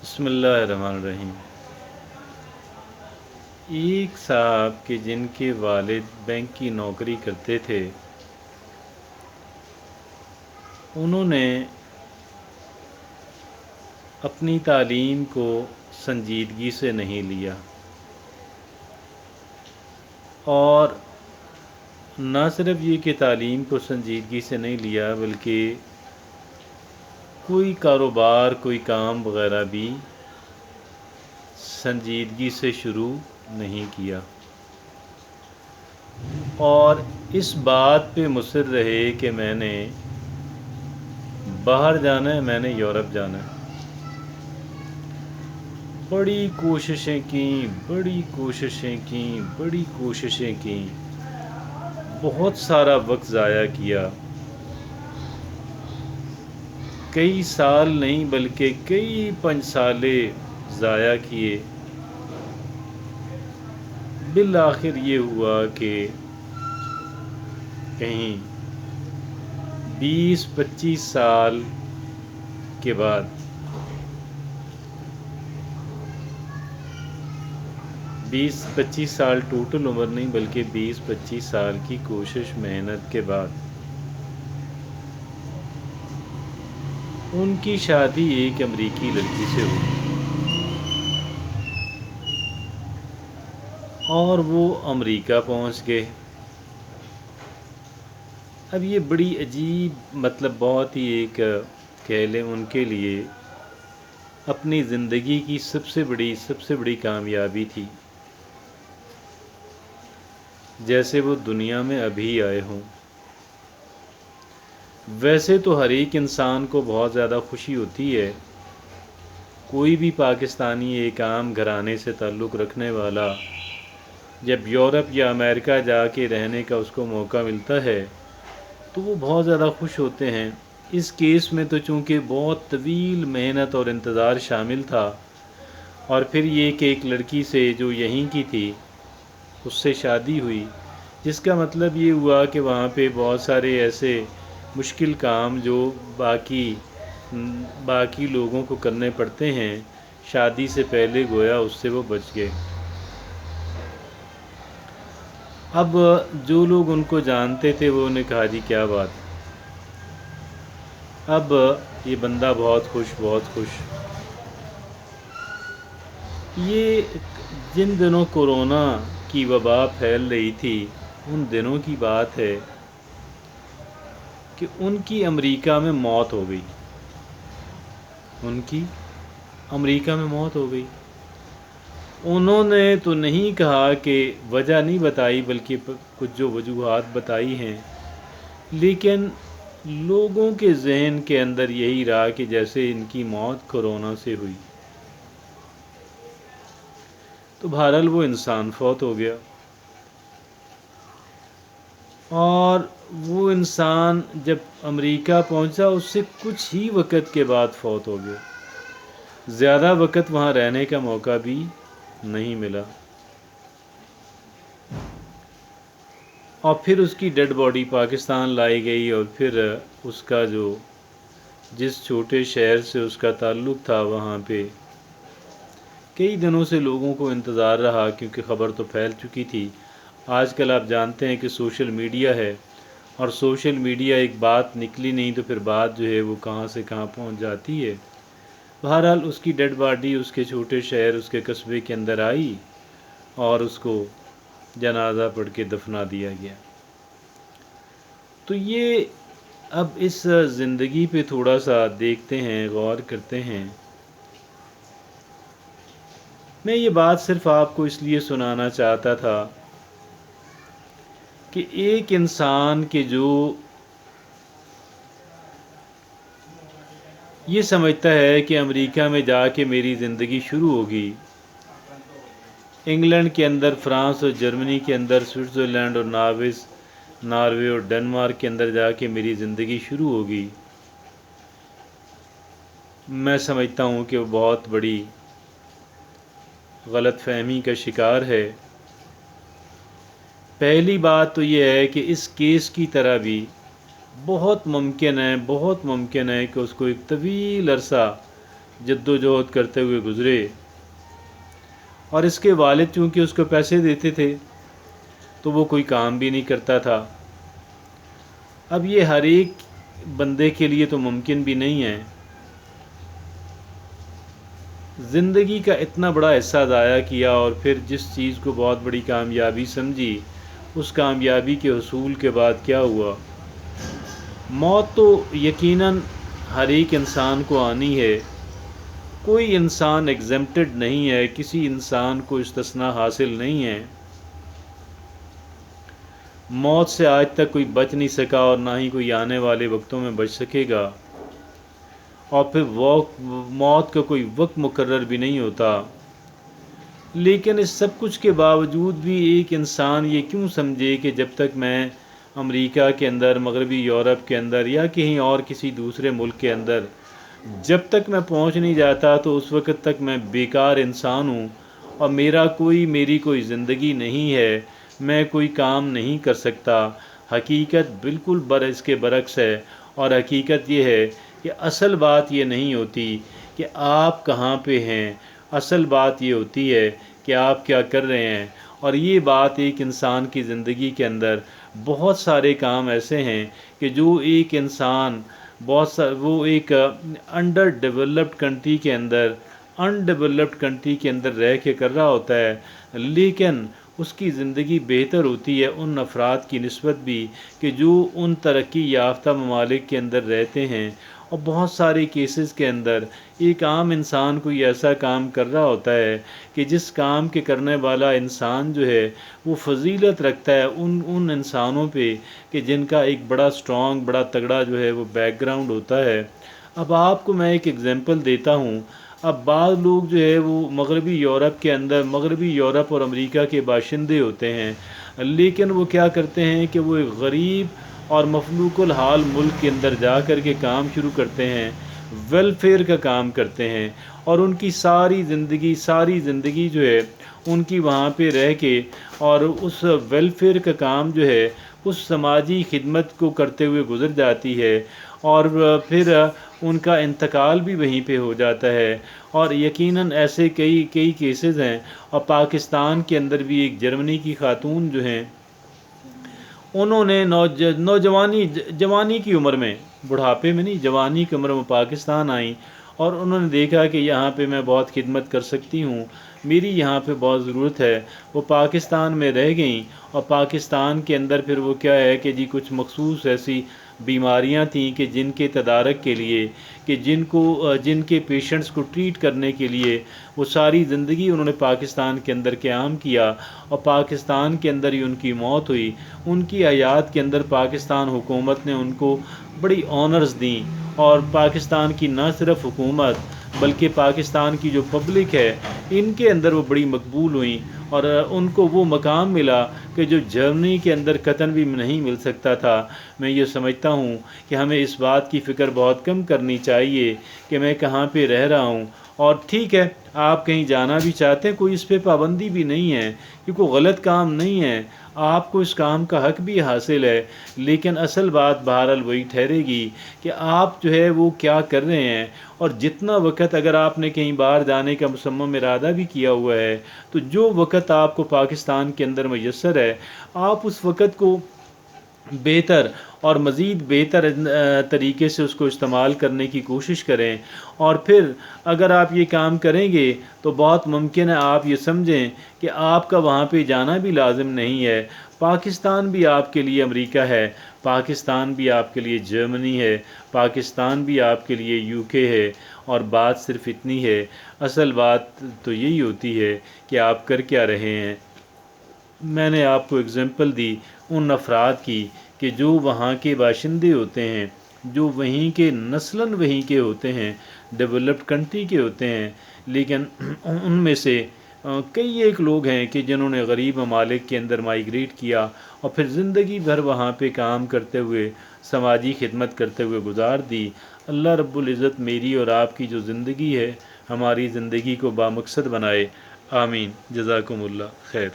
بسم اللہ الرحمن الرحیم۔ ایک صاحب کے جن کے والد بینک کی نوکری کرتے تھے، انہوں نے اپنی تعلیم کو سنجیدگی سے نہیں لیا، اور نہ صرف یہ کہ تعلیم کو سنجیدگی سے نہیں لیا بلکہ کوئی کاروبار کوئی کام وغیرہ بھی سنجیدگی سے شروع نہیں کیا، اور اس بات پہ مصر رہے کہ میں نے باہر جانا ہے، میں نے یورپ جانا ہے۔ بڑی کوششیں کیں، بڑی کوششیں کیں، بہت سارا وقت ضائع کیا، کئی سال نہیں بلکہ کئی 5 سالے ضائع کیے۔ بالآخر یہ ہوا کہ کہیں 20-25 سال کے بعد 20-25 سال ٹوٹل عمر نہیں بلکہ 20-25 سال کی کوشش محنت کے بعد ان کی شادی ایک امریکی لڑکی سے ہوئی، اور وہ امریکہ پہنچ گئے۔ اب یہ بڑی عجیب بہت ہی ایک کہہ لیں ان کے لیے اپنی زندگی کی سب سے بڑی کامیابی تھی، جیسے وہ دنیا میں ابھی آئے ہوں۔ ویسے تو ہر ایک انسان کو بہت زیادہ خوشی ہوتی ہے، کوئی بھی پاکستانی ایک عام گھرانے سے تعلق رکھنے والا جب یورپ یا امریکہ جا کے رہنے کا اس کو موقع ملتا ہے تو وہ بہت زیادہ خوش ہوتے ہیں۔ اس کیس میں تو چونکہ بہت طویل محنت اور انتظار شامل تھا، اور پھر یہ کہ ایک لڑکی سے جو یہیں کی تھی اس سے شادی ہوئی، جس کا مطلب یہ ہوا کہ وہاں پہ بہت سارے ایسے مشکل کام جو باقی لوگوں کو کرنے پڑتے ہیں شادی سے پہلے، گویا اس سے وہ بچ گئے۔ اب جو لوگ ان کو جانتے تھے وہ نے کہا جی کیا بات، اب یہ بندہ بہت خوش۔ یہ جن دنوں کورونا کی وبا پھیل رہی تھی ان دنوں کی بات ہے کہ ان کی امریکہ میں موت ہو گئی، انہوں نے تو نہیں کہا کہ وجہ نہیں بتائی بلکہ کچھ جو وجوہات بتائی ہیں، لیکن لوگوں کے ذہن کے اندر یہی رہا کہ جیسے ان کی موت کورونا سے ہوئی۔ تو بہرحال وہ انسان فوت ہو گیا، اور وہ انسان جب امریکہ پہنچا اس سے کچھ ہی وقت کے بعد فوت ہو گیا، زیادہ وقت وہاں رہنے کا موقع بھی نہیں ملا، اور پھر اس کی ڈیڈ باڈی پاکستان لائی گئی، اور پھر اس کا جس چھوٹے شہر سے اس کا تعلق تھا وہاں پہ کئی دنوں سے لوگوں کو انتظار رہا، کیونکہ خبر تو پھیل چکی تھی۔ آج کل آپ جانتے ہیں کہ سوشل میڈیا ہے، اور سوشل میڈیا ایک بات نکلی نہیں تو پھر بات جو ہے وہ کہاں سے کہاں پہنچ جاتی ہے۔ بہرحال اس کی ڈیڈ باڈی اس کے چھوٹے شہر اس کے قصبے کے اندر آئی، اور اس کو جنازہ پڑھ کے دفنا دیا گیا۔ تو یہ اب اس زندگی پہ تھوڑا سا دیکھتے ہیں، غور کرتے ہیں۔ میں یہ بات صرف آپ کو اس لیے سنانا چاہتا تھا کہ ایک انسان کے جو یہ سمجھتا ہے کہ امریکہ میں جا کے میری زندگی شروع ہوگی، انگلینڈ کے اندر، فرانس اور جرمنی کے اندر، سوئٹزرلینڈ اور ناروے اور ڈنمارک کے اندر جا کے میری زندگی شروع ہوگی، میں سمجھتا ہوں کہ وہ بہت بڑی غلط فہمی کا شکار ہے۔ پہلی بات تو یہ ہے کہ اس کیس کی طرح بھی بہت ممکن ہے کہ اس کو ایک طویل عرصہ जद्दोजहद करते हुए गुज़रे। और इसके वालिद चूँकि उसको पैसे देते थे तो वो कोई काम भी नहीं करता था। अब ये हर एक बंदे के लिए तो मुमकिन भी नहीं है। ज़िंदगी का इतना बड़ा हिस्सा ज़ाया किया और फिर जिस चीज़ को बहुत बड़ी कामयाबी समझी, उस कामयाबी के हसूल के बाद क्या हुआ? मौत तो यकीनन हर एक इंसान को आनी है। कोई इंसान एग्जेम्प्टेड नहीं है, किसी इंसान को इस्तिस्ना हासिल नहीं है। मौत से आज तक कोई बच नहीं सका और ना ही कोई आने वाले वक्तों में बच सकेगा। और फिर मौत का कोई वक्त मुकर्रर भी नहीं होता। लेकिन इस सब कुछ के बावजूद भी एक इंसान ये क्यों समझे कि जब तक मैं अमेरिका के अंदर, मगरबी यूरोप के अंदर या कहीं और किसी दूसरे मुल्क के अंदर जब तक मैं पहुंच नहीं जाता तो उस वक़्त तक मैं बेकार इंसान हूँ और मेरी कोई ज़िंदगी नहीं है, मैं कोई काम नहीं कर सकता। हकीकत बिल्कुल इसके बरक्स है। और हकीकत ये है कि असल बात ये नहीं होती कि आप कहाँ पे हैं, असल बात ये होती है कि आप क्या कर रहे हैं। और ये बात एक इंसान की ज़िंदगी के अंदर बहुत सारे काम ऐसे हैं कि जो एक इंसान वो एक अनडेवलप्ड कंट्री के अंदर रह के कर रहा होता है, लेकिन उसकी ज़िंदगी बेहतर होती है उन अफराद की निस्बत भी कि जो उन तरक्की याफ्ता ममालिक के अंदर रहते हैं। और बहुत सारे केसेस के अंदर एक आम इंसान कोई ऐसा काम कर रहा होता है कि जिस काम के करने वाला इंसान जो है वो फजीलत रखता है उन इंसानों पे कि जिनका एक बड़ा स्ट्रॉन्ग, बड़ा तगड़ा जो है वो बैकग्राउंड होता है। अब आपको मैं एक एग्जांपल देता हूँ। अब बाज़ लोग जो है वो मगरबी यूरोप और अमेरिका के बाशिंदे होते हैं, लेकिन वो क्या करते हैं कि वो एक गरीब और मफलूकुल हाल मुल्क के अंदर जा कर के काम शुरू करते हैं, वेलफेयर का काम करते हैं। और उनकी सारी ज़िंदगी जो है उनकी वहाँ पे रह के और उस वेलफेयर का काम जो है उस समाजी खिदमत को करते हुए गुज़र जाती है। और फिर उनका इंतकाल भी वहीं पे हो जाता है। और यकीनन ऐसे कई केसेस हैं। और पाकिस्तान के अंदर भी एक जर्मनी की खातून जो हैं, उन्होंने जवानी की उम्र में, बुढ़ापे में नहीं, जवानी की उम्र में पाकिस्तान आई और उन्होंने देखा कि यहाँ पे मैं बहुत खिदमत कर सकती हूँ, मेरी यहाँ पे बहुत ज़रूरत है। वो पाकिस्तान में रह गई और पाकिस्तान के अंदर फिर वो क्या है कि जी कुछ मखसूस ऐसी बीमारियां थीं कि जिनके तदारक के लिए कि जिनके पेशेंट्स को ट्रीट करने के लिए वो सारी ज़िंदगी उन्होंने पाकिस्तान के अंदर क़याम किया और पाकिस्तान के अंदर ही उनकी मौत हुई। उनकी हयात के अंदर पाकिस्तान हुकूमत ने उनको बड़ी ऑनर्स दी और पाकिस्तान की न सिर्फ हुकूमत बल्कि पाकिस्तान की जो पब्लिक है इनके अंदर वो बड़ी मकबूल हुई और उनको वो मकाम मिला कि जो जर्मनी के अंदर कतन भी नहीं मिल सकता था। मैं ये समझता हूँ कि हमें इस बात की फ़िक्र बहुत कम करनी चाहिए कि मैं कहाँ पे रह रहा हूँ। और ठीक है, आप कहीं जाना भी चाहते हैं, कोई इस पे पाबंदी भी नहीं है कि कोई गलत काम नहीं है, आपको इस काम का हक भी हासिल है। लेकिन असल बात बहरहाल वही ठहरेगी कि आप जो है वो क्या कर रहे हैं। और जितना वक़्त अगर आपने कहीं बाहर जाने का मुसम्मम इरादा भी किया हुआ है तो जो वक़्त आपको पाकिस्तान के अंदर मैसर है आप उस वक़्त को बेहतर और मज़ीद बेहतर तरीके से उसको इस्तेमाल करने की कोशिश करें। और फिर अगर आप ये काम करेंगे तो बहुत मुमकिन है आप ये समझें कि आपका वहाँ पे जाना भी लाजिम नहीं है। पाकिस्तान भी आपके लिए अमेरिका है, पाकिस्तान भी आपके लिए जर्मनी है, पाकिस्तान भी आपके लिए यूके है। और बात सिर्फ़ इतनी है, असल बात तो यही होती है कि आप कर क्या रहे हैं। मैंने आपको एग्ज़ाम्पल दी उन अफराद की कि जो वहाँ के बाशिंदे होते हैं, जो वहीं के नस्लन वहीं के होते हैं, डेवलप्ड कंट्री के होते हैं, लेकिन उनमें से कई एक लोग हैं कि जिन्होंने गरीब ममालिक के अंदर माइग्रेट किया और फिर ज़िंदगी भर वहाँ पे काम करते हुए, समाजी खिदमत करते हुए गुजार दी। अल्लाह रब्बुल इज़्ज़त मेरी और आपकी जो ज़िंदगी है, हमारी ज़िंदगी को बामकसद बनाए। आमीन। जज़ाकुमुल्लाह खैर।